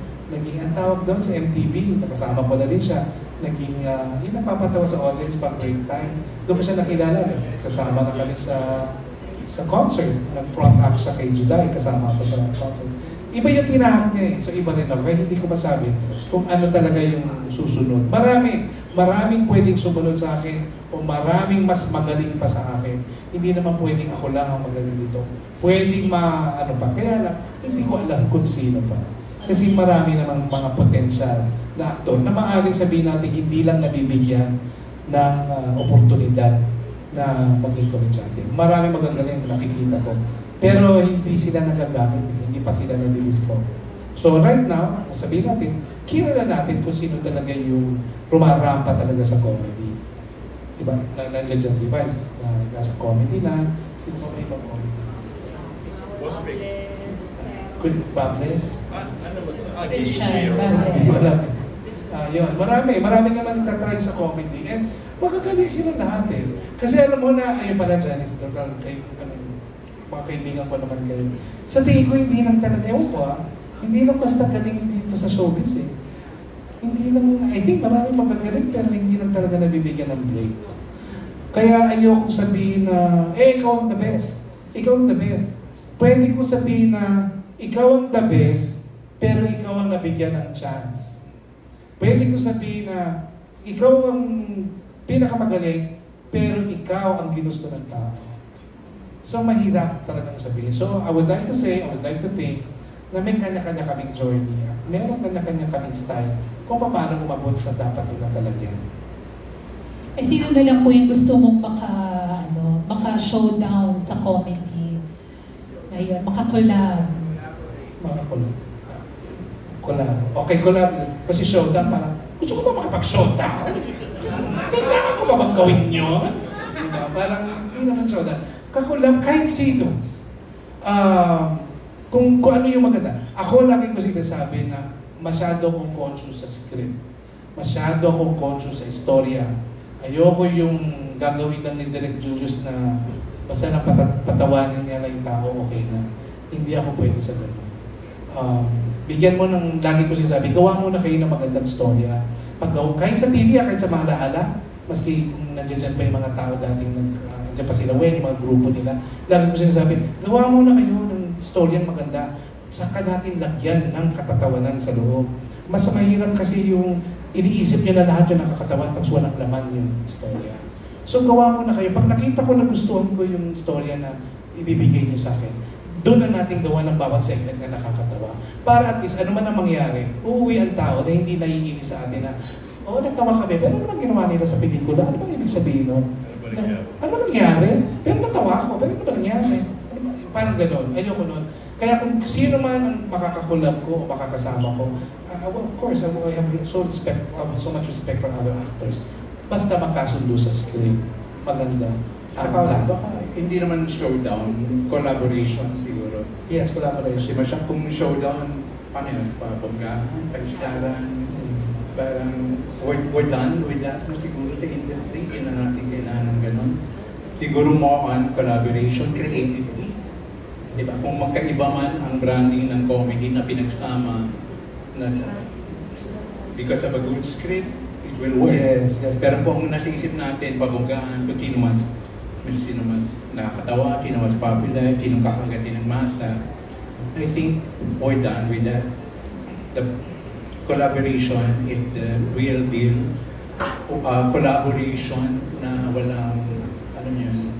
ang tawag doon sa MTV, nakasama ko na rin siya. Naging, yung napapatawa sa audience pag break time. Doon ko siya nakilala. Kasama na kami sa concert. Nag-front up siya kay Juday. Kasama ko sa concert. Iba yung tinahak niya eh. So iba rin ako. Kaya hindi ko masabi kung ano talaga yung susunod. Maraming pwedeng sumunod sa akin o maraming mas magaling pa sa akin. Hindi naman pwedeng ako lang ang magaling dito. Pwedeng Kaya lang, hindi ko alam kung sino pa. Kasi marami namang mga potensyal na aktor na maaaring sabihin natin hindi lang nabibigyan ng oportunidad na maging komedyante. Marami magagaling nakikita ko. Pero hindi sila nagagamit, hindi pa sila nadiliscover. So right now, sabihin natin, kilala natin kung sino talaga yung rumarampa talaga sa comedy. Diba? Nandiyan dyan si Vice, na nasa comedy na. Sino pa may ibang comedy? Boss Vic. Bables? Christian, Marami naman nagtatry sa comedy. And magagaling sila lahat eh. Kasi alam mo na, ayun pala Janice, mga kaibigan ko naman kayo. Sa tingin ko, hindi lang talaga, hindi lang basta galing dito sa showbiz eh. Hindi lang, I think maraming magagaling pero hindi lang talaga nabibigyan ng break. Kaya ayoko sabihin na, ikaw ang the best. Ikaw ang the best. Pwede ko sabihin na, ikaw ang the best, pero ikaw ang nabigyan ng chance. Pwede ko sabihin na, ikaw ang pinakamagaling, pero ikaw ang ginusto ng tao. So, mahirap talagang sabihin. So, I would like to think, na may kanya-kanya kaming journey. Meron kanya-kanya kaming style kung paano umabot sa dapat nilang talagyan. Eh, sino na lang po yung gusto mong maka-showdown sa comedy? Ngayon, maka-collab. Collab. Okay, collab. Kasi showdown, parang, gusto ko ba makapag-showdown? Kailangan ko ba magkawin nyo? Diba? Parang, hindi naman showdown. Kakulab, kahit sino. Kung ano yung maganda. Ako lagi ko sinasabi na masyado akong conscious sa script. Masyado akong conscious sa istorya. Ayoko yung gagawin lang ni Direk Julius na basta na patawanin niya lang yung tao, okay na. Hindi ako pwede sa ganun. Bigyan mo ng, lagi ko sinasabi, gawa mo na kayo ng magandang storya. Kahit sa TV, kahit sa mga alaala, maski kung nandiyan pa yung mga tao dating nandiyan pa sila, yung mga grupo nila, lagi ko sinasabi, gawa mo na kayo ng storyang maganda. saka natin lagyan ng katatawanan sa loob. Mas mahirap kasi yung iniisip nyo na lahat yung nakakatawa tapos walang laman yung istorya. So gawa mo na kayo. Pag nakita ko nagustuhan ko yung istorya na ibibigay nyo sa akin, doon na natin gawa ng bawat segment na nakakatawa. Para at least, ano man ang mangyari, uuwi ang tao na hindi naiinis sa atin na, oo, natawa kami, pero ano bang ginawa nila sa pelikula? Ano bang ibig sabihin nun? Ano ba nangyari? Pero natawa ako, pero ano ba nangyari? Parang gano'n, ayoko nun. Kaya kung sino man ang makakakulab ko o makakasama ko, of course, I have so much respect for other actors. Basta magkasundo sa script, maganda. Saka baka hindi naman showdown, collaboration siguro. Yes, collaboration. Diba siya kung showdown, paano yun? Pabanggahan, pagsidaran, parang we're done with that na siguro sa industry, hindi na natin kailangan ng ganun. Siguro more on collaboration creatively. Diba? Kung magkaiba man ang branding ng comedy na pinagsama na because of a good script, it will work. Yes, yes. Pero kung nasa isip natin, pabanggahan, kung sino mas nakakatawa, sino mas popular, sino kakagatin ng masa, I think we're done with that. The collaboration is the real deal. Collaboration na walang, ano yun,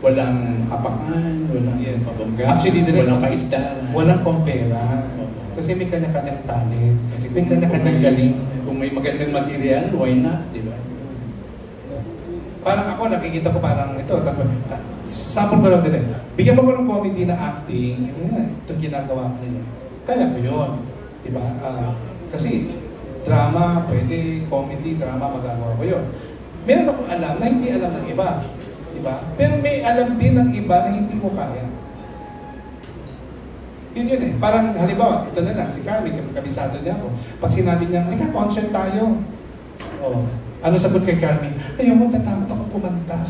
walang apakan, walang mabangga, walang paisdaran. Walang kompera. Kasi may kanya-kanyang talent, may kanya-kanyang galing. Kung may magandang material, why not, di ba? Parang ako, nakikita ko parang ito, sample ko lang din bigyan mo ko ng comedy na acting, itong ginagawa ko niya. Kaya ko yun. Diba? Kasi drama, pwede, comedy, drama, magagawa ko yun. Meron akong alam na hindi alam ng iba. Diba? Pero may alam din ng iba na hindi ko kaya. Yun eh. Parang halimbawa, ito na lang, si Carmen, kabisado niya ako. Pag sinabi niya, concert tayo. Oh. Ano sagot kay Carmen? Ayaw mo, tatakot ako kumanta.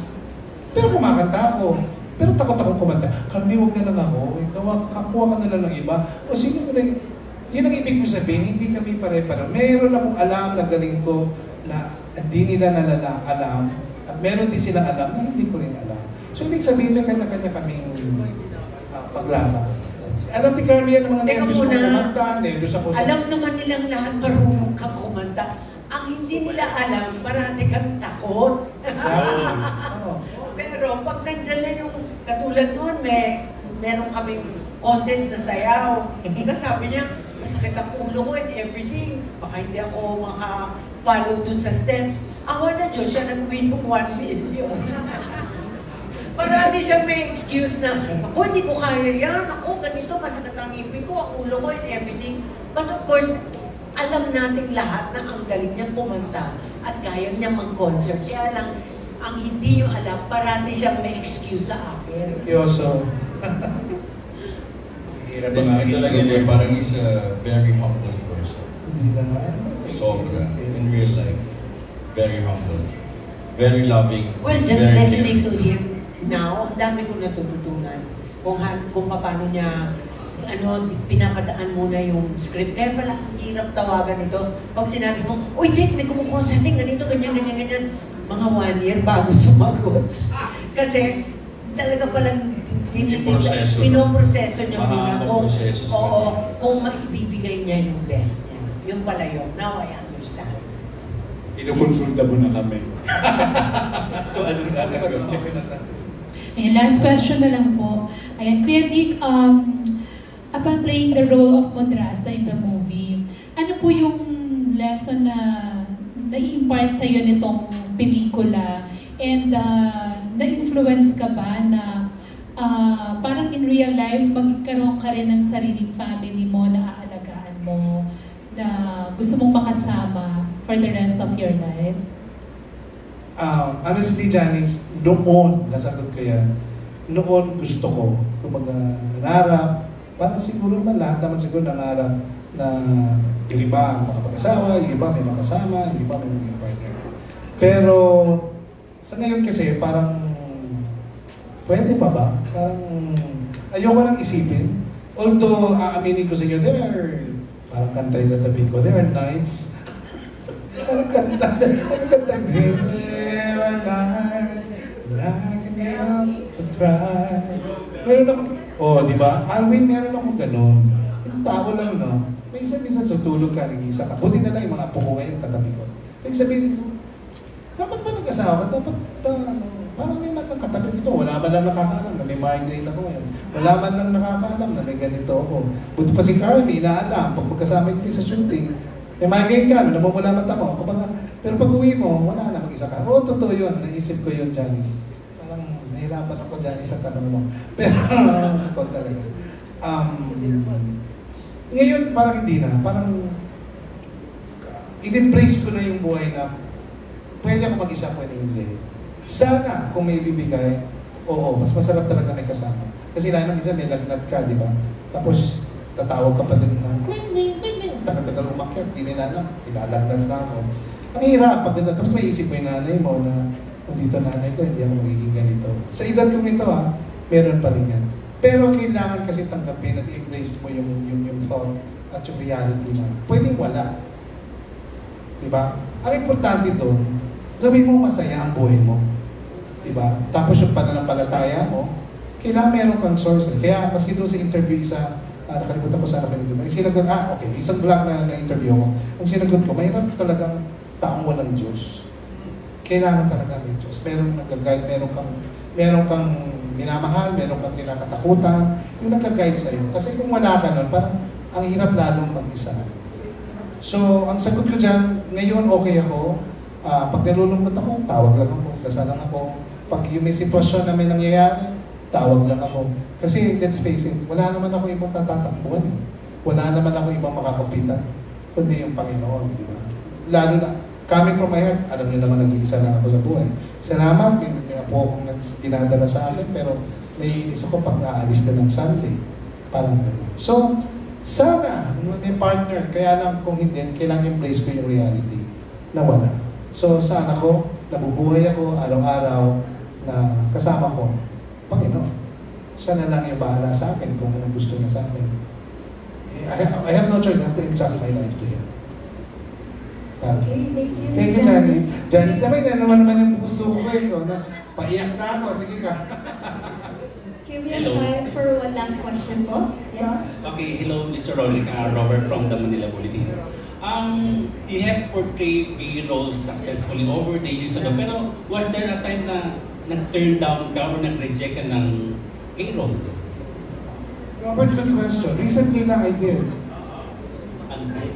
Pero kumakanta ako. Pero takot akong kumanta. Carmen, huwag na lang ako. Kakuha ka na lang ng iba. O sino na lang? Yun ang ibig ko sabihin, hindi kami pare-pare. Meron akong alam na galing ko na hindi nila alam. At meron din silang alam na hindi ko rin alam. So ibig sabihin, may kanya-kanya kaming paglaban. Alam ni Carmen ang mga nervous ko kumanta, nervous ako sa... Alam naman nilang lahat marunong kang kumanta. Ang hindi nila alam, parati kang takot. Pero pag nandiyan lang yung katulad noon, meron kaming contest na sayaw. Sabi niya, masakit ang ulo ko and everything. Baka hindi ako maka-follow dun sa steps. Awa na Diyos, siya nag-win ng 1 million. Parati siya may excuse na, ako hindi ko kaya yan, ako ganito, masakit ang ngipin ko, ang ulo ko and everything. But of course, alam nating lahat na ang galing niyang kumanta at kaya niyang mag-concert. Kaya lang, ang hindi niyo alam, parati siyang may excuse sa akin. Yoso. Talaga niya, parang he's a very humble person. Sobra. In real life. Very humble. Very loving. Well, just listening to him now, ang dami kong natututunan kung paano niya pinapadaan muna yung script. Kaya pala, ang hirap tawagan ito. Pag sinabi mo, uy, Dick, may kumukuha sa ating ganito, ganyan. Mga 1 year bago sumagot. Kasi talaga palang pinoproseso niya muna kung maibibigay niya yung best niya. Yung pala yun. Now I understand. Inukonsulta mo na kami. Ayan, last question na lang po. Ayan, Kuya Dick, upon playing the role of Madrasta in the movie, ano po yung lesson na na-impart sa'yo nitong pelikula? And na-influence ka ba na parang in real life, magkaroon ka rin ng sariling family mo na aalagaan mo, na gusto mong makasama for the rest of your life? Honestly, Janice, noon, nasagot ko yan, noon gusto ko, kumbaga nangarap, parang siguro naman lahat naman siguro nangarap na yung iba makapag-asawa, yung iba may makasama, yung iba may maging partner. Pero sa ngayon kasi parang pwede pa ba? Parang ayoko nang isipin. Although aaminin ko sa inyo, parang kanta yung sasabihin ko, there are nights. Parang kanta, there are nights, like an young could cry. Meron ako, di ba? Alwin, meron akong ganun. tao lang, no? Minsan tutulog ka, nag-iisa ka. Buti na lang yung mga apo ko ngayon, katabi ko. Ibig sabihin, dapat ba nag-asawa ka? Dapat ba, parang may man lang katabi nito. Wala man lang nakakaalam na may migraine ako ngayon. Wala man lang nakakaalam na may ganito ako. Buti pa si Carly, inaalam. Pag magkasama yung sa shooting, may migraine ka, namumula mata mo. Pero pag uwi mo, wala na, mag-isa ka. Oo, totoo yun. Naisip ko yun, Janice. Parang nahirapan ako, Janice, sa tanong mo. Pero, ikaw talaga. Ngayon, parang hindi na. Parang, in-embrace ko na yung buhay na pwede ako mag-isa, pwede hindi. Sana, kung may bibigay, oo, mas masarap talaga may kasama. Kasi lalo minsan may lagnat ka, di ba? Tapos, tatawag ka pa din na, kling, tagal-tagal umakyat, di nila alam, ilalagnat na ako. Ang hirap, tapos may isip mo yung nanay mo na, dito nanay ko, hindi ako magiging ganito. Sa edad kong ito, meron pa rin yan. Pero kailangan kasi tanggapin at embrace mo yung thought at yung reality na pwedeng wala. Diba? Ang importante doon, gawin mo masaya ang buhay mo. Diba? Tapos yung pananampalataya mo, kailangan meron kang source. Kaya maski doon sa interview, nakalimutan ko sana kanito. Sinagot, okay, isang vlog na na-interview ko. Ang sinagot ko, mahirap talagang taong walang Diyos. Kailangan talaga may Diyos. Meron nag-guide, meron kang minamahal, meron kang kinakatakutan, yung nagka-guide sa'yo. Kasi kung wala ka nun, parang ang hirap lalong mag-isa. So, ang sagot ko dyan, ngayon okay ako. Pag nalulungkot ako, tawag lang ako, dasal lang ako. Pag yung may sitwasyon na may nangyayari, tawag lang ako. Kasi, let's face it, wala naman ako ibang tatatakbuhan eh. Wala naman ako ibang makakapitan, kundi yung Panginoon, di ba? Lalo na, coming from my heart, alam niyo naman nag-iisa lang ako sa buhay. Salamat, may apo akong dinadala sa akin, pero naiinis ako pag aalis na ng Sunday. Parang gano'n. So, sana, may partner, kaya lang kung hindi, kailangan embrace ko yung reality na wala. So, sana ko, nabubuhay ako araw-araw na kasama ko, Panginoon. Siya na lang yung bahala sa akin kung anong gusto niya sa akin. I have no choice, I have to entrust my life to Him. Okay, thank you. Thank you, Janice. Janice naman yung puso ko eh. Paiyak na ako. Sige ka. Okay, we have time for one last question po. Yes? Okay, hello Mr. Roderick, Robert from the Manila Bulletin. You have portrayed gay roles successfully over the years ago, pero was there a time na nag-turn down ka or nag-reject ka ng gay role? Robert, good question. Recently lang I did.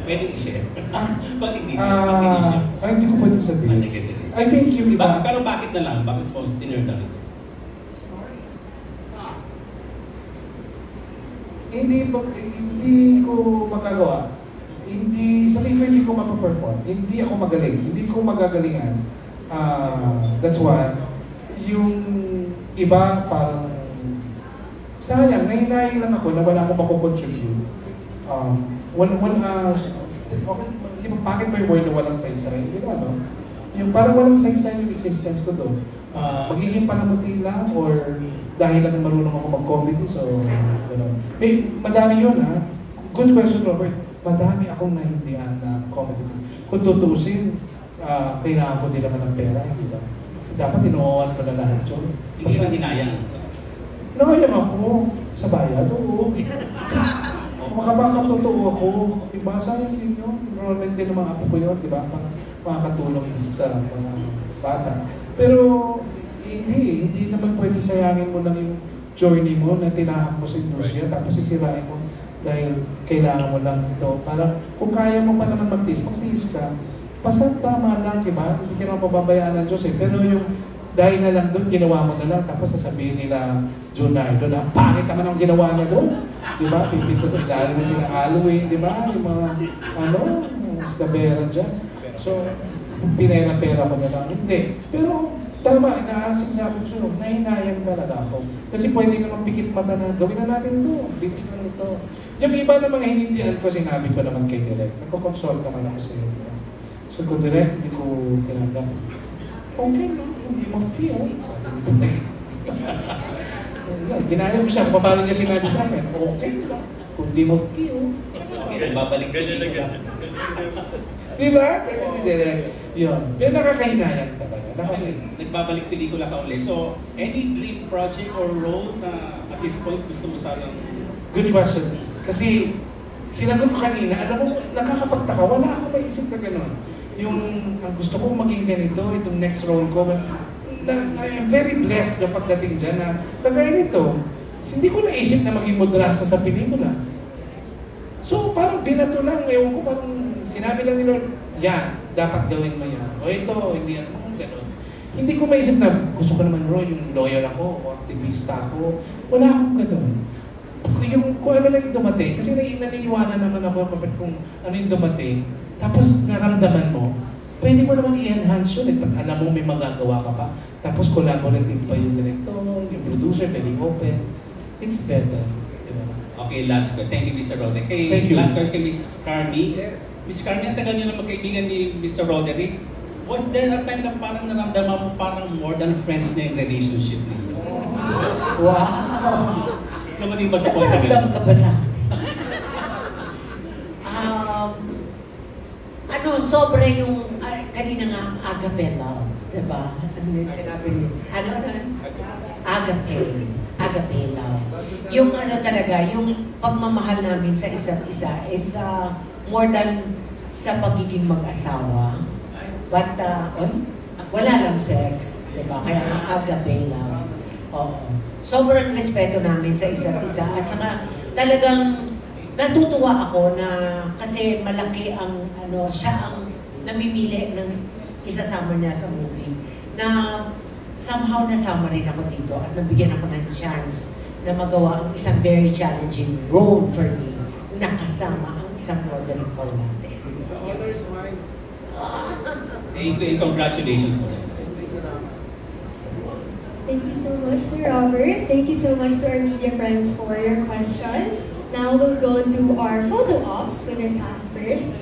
Pwede i-share. Ba't hindi? Hindi ko pwede sabihin. Sige. I think yung iba... Pero bakit na lang? Bakit ko tinurn down ito? Hindi ko magagawa. Sa tingin ko hindi ko mapaperform. Hindi ako magaling. Hindi ko magagalingan. That's one. Yung iba parang... Sayang, nahinahin lang ako na wala akong makukontribute. Bakit ba yung word na walang saysay? Hindi ko ano. Yung parang walang saysay yung existence ko doon. Magiging palamuti lang or dahil lang marunong ako mag-comedy, so gano'n. Madami yun ha. Good question, Robert. Madami akong nahindihan na comedy. Kung tutusin, kailangan ko din naman ng pera, hindi ba? Dapat inuuwan ko na lahat yun. Hindi ka hinayang. Nahayang ako sa bayad, oo. Makapakatotoo ako, diba? Sayang din yun. Enrollment din ng mga apo ko yun, diba? Makakatulong din sa mga bata. Pero, hindi naman pwede sayangin mo lang yung journey mo na tinahak mo sa industriya, tapos sisirain mo dahil kailangan mo lang ito. Parang, kung kaya mo pa naman magtiis ka. Pasang tama lang, diba? Hindi ka naman pababayaan ng Diyos eh. Pero yung dahil na lang doon, ginawa mo na lang, tapos sasabihin nila, Junardo, na pangit naman ang ginawa niya doon. Diba? Pipito sa ilalim na sila Halloween, diba? Yung mga, skabera dyan. So, pinera-pera ko na lang. Hindi. Pero, tama, inaasing-sabi ko sa'yo, nahinayang talaga ako. Kasi pwede naman pikit mata na, gawin na natin ito, bilis lang ito. Yung iba na mga hinindihan ko, sinabi ko naman kay Direk, nagko-consult naman ako sa'yo. So, kung Direk, hindi ko tinanggap. Okay lang, hindi mo feel. Sabi ni Direk. Ginaya ko siya, paano niya sinabi sa akin, okay lang, kung di mo feel. Babalik pelikula. Di ba? Kasi si Direk, yun. Pero nakakahinayang talaga. Nagbabalik pelikula ka ulit. So, any dream project or role na at this point gusto mo sanang... Good question. Kasi sinagot ko kanina, alam mo, nakakapagtaka, wala akong maisip na gano'n. Yung ang gusto kong maging ganito, itong next role ko, I'm very blessed na pagdating dyan na kagaya nito, hindi ko naisip na maging mudrasa sa pelikula. So parang binato lang, ewan ko, parang sinabi lang ni Lord, yan, dapat gawin mo yan. O ito, hindi yan, gano'n. Hindi ko maisip na gusto ko naman yung lawyer ako o aktivista ako. Wala akong gano'n. Kung ano lang yung dumating, kasi naniniwala naman ako kapag kung ano yung dumating, tapos naramdaman mo, pwede mo naman i-enhance yun. Pag alam mo may magagawa ka pa, tapos collaborative pa yung director, yung producer, pwede open. It's better. Diba? Okay, last question. Thank you, Mr. Roderick. Okay, thank you. Last question kay Ms. Carmi. Ms. Carmi, ang tagal niyo na magkaibigan ni Mr. Roderick. Was there a time na parang naramdaman mo parang more than friends na yung relationship ninyo? Wow! Naman ba sa point na Naramdam ka ba sa sobra yung, kanina nga, agape love, diba? Ano yung sinabi niyo? Ano? Agape love. Yung ano talaga, yung pagmamahal namin sa isa't isa is more than sa pagiging mag-asawa. But, wala lang sex, diba? Kaya agape love. Oo. Sobrang respeto namin sa isa't isa. At saka talagang natutuwa ako na kasi malaki ang siya ang namimili ng isasama niya sa movie na somehow nasama rin ako dito at nabigyan ako ng chance na magawa ang isang very challenging role for me na kasama ang isang Roderick Paulate. Thank you and congratulations po sir. Thank you so much, Sir Robert. Thank you so much to our media friends for your questions. Now we'll go to our photo ops with our cast first.